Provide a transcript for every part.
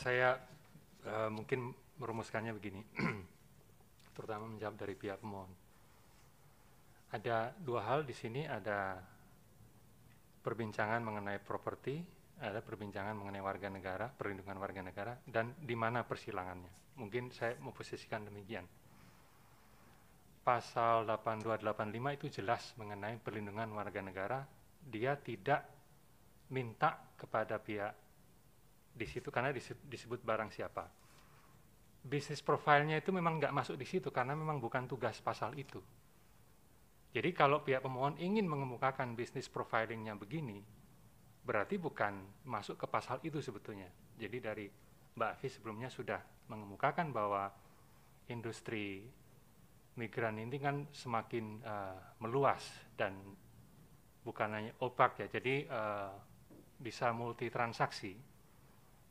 Saya mungkin merumuskannya begini, terutama menjawab dari pihak pemohon. Ada dua hal di sini, ada perbincangan mengenai properti, ada perbincangan mengenai warga negara, perlindungan warga negara, dan di mana persilangannya. Mungkin saya memposisikan demikian. Pasal 8285 itu jelas mengenai perlindungan warga negara. Dia tidak minta kepada pihak di situ karena disebut barang siapa. Bisnis profilnya itu memang nggak masuk di situ karena memang bukan tugas pasal itu. Jadi kalau pihak pemohon ingin mengemukakan bisnis profilingnya begini, berarti bukan masuk ke pasal itu sebetulnya. Jadi dari Mbak Afi sebelumnya sudah mengemukakan bahwa industri migran ini kan semakin meluas dan bukan hanya opak ya, jadi bisa multi transaksi,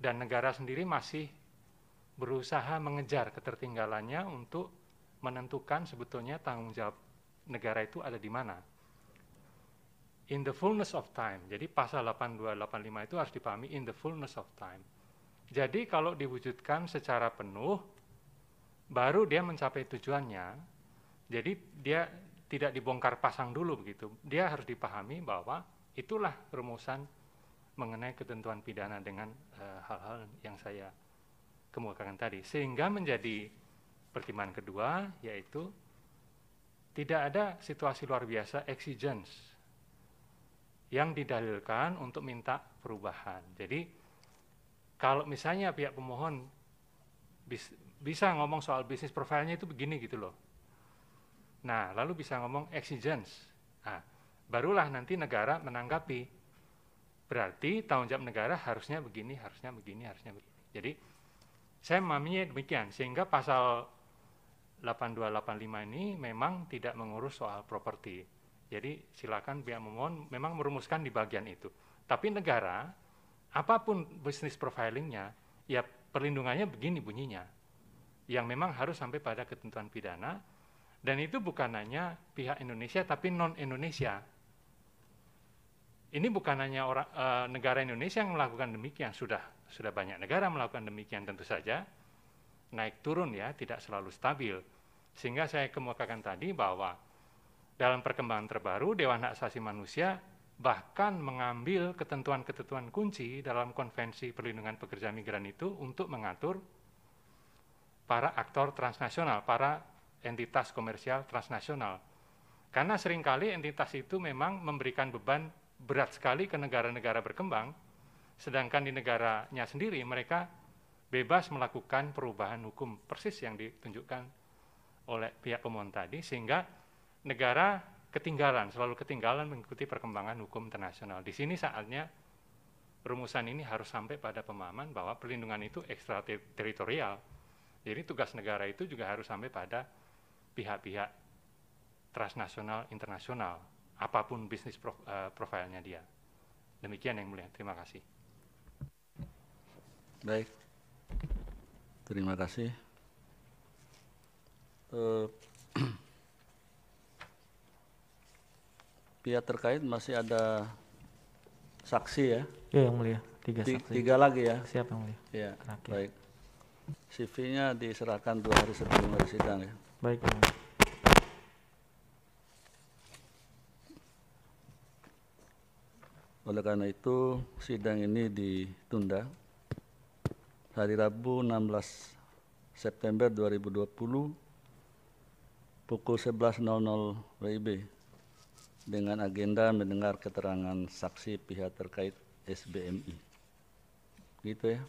dan negara sendiri masih berusaha mengejar ketertinggalannya untuk menentukan sebetulnya tanggung jawab negara itu ada di mana. In the fullness of time, jadi pasal 8285 itu harus dipahami in the fullness of time. Jadi kalau diwujudkan secara penuh, baru dia mencapai tujuannya. Jadi dia tidak dibongkar pasang dulu begitu. Dia harus dipahami bahwa itulah rumusan mengenai ketentuan pidana dengan hal-hal yang saya kemukakan tadi. Sehingga menjadi pertimbangan kedua, yaitu tidak ada situasi luar biasa exigence yang didalilkan untuk minta perubahan. Jadi kalau misalnya pihak pemohon bisa ngomong soal bisnis profilnya itu begini gitu loh. Nah, lalu bisa ngomong exigence. Nah, barulah nanti negara menanggapi. Berarti tanggung jawab negara harusnya begini, harusnya begini, harusnya begini. Jadi saya memahaminya demikian, sehingga pasal 8285 ini memang tidak mengurus soal properti. Jadi silakan pihak pemohon memang merumuskan di bagian itu. Tapi negara, apapun bisnis profilingnya, ya perlindungannya begini bunyinya. Yang memang harus sampai pada ketentuan pidana, dan itu bukan hanya pihak Indonesia, tapi non-Indonesia. Ini bukan hanya negara Indonesia yang melakukan demikian, sudah banyak negara melakukan demikian tentu saja. Naik turun ya, tidak selalu stabil. Sehingga saya kemukakan tadi bahwa dalam perkembangan terbaru, Dewan Hak Asasi Manusia bahkan mengambil ketentuan-ketentuan kunci dalam Konvensi Perlindungan Pekerja Migran itu untuk mengatur para aktor transnasional, para entitas komersial transnasional. Karena seringkali entitas itu memang memberikan beban berat sekali ke negara-negara berkembang, sedangkan di negaranya sendiri mereka bebas melakukan perubahan hukum persis yang ditunjukkan oleh pihak pemohon tadi, sehingga negara ketinggalan, selalu ketinggalan mengikuti perkembangan hukum internasional. Di sini saatnya rumusan ini harus sampai pada pemahaman bahwa perlindungan itu ekstrateritorial. Jadi tugas negara itu juga harus sampai pada pihak-pihak transnasional, internasional, apapun bisnis profilnya dia. Demikian yang mulia, terima kasih. Baik, terima kasih. Pihak terkait masih ada saksi ya? Ya, yang mulia, saksi. Tiga lagi ya? Siap yang mulia. Ya, terakhir. Baik. CV-nya diserahkan 2 hari sebelum hari sidang ya. Baik, yang mulia. Oleh karena itu sidang ini ditunda hari Rabu 16 September 2020 pukul 11.00 WIB dengan agenda mendengar keterangan saksi pihak terkait SBMI. Gitu ya.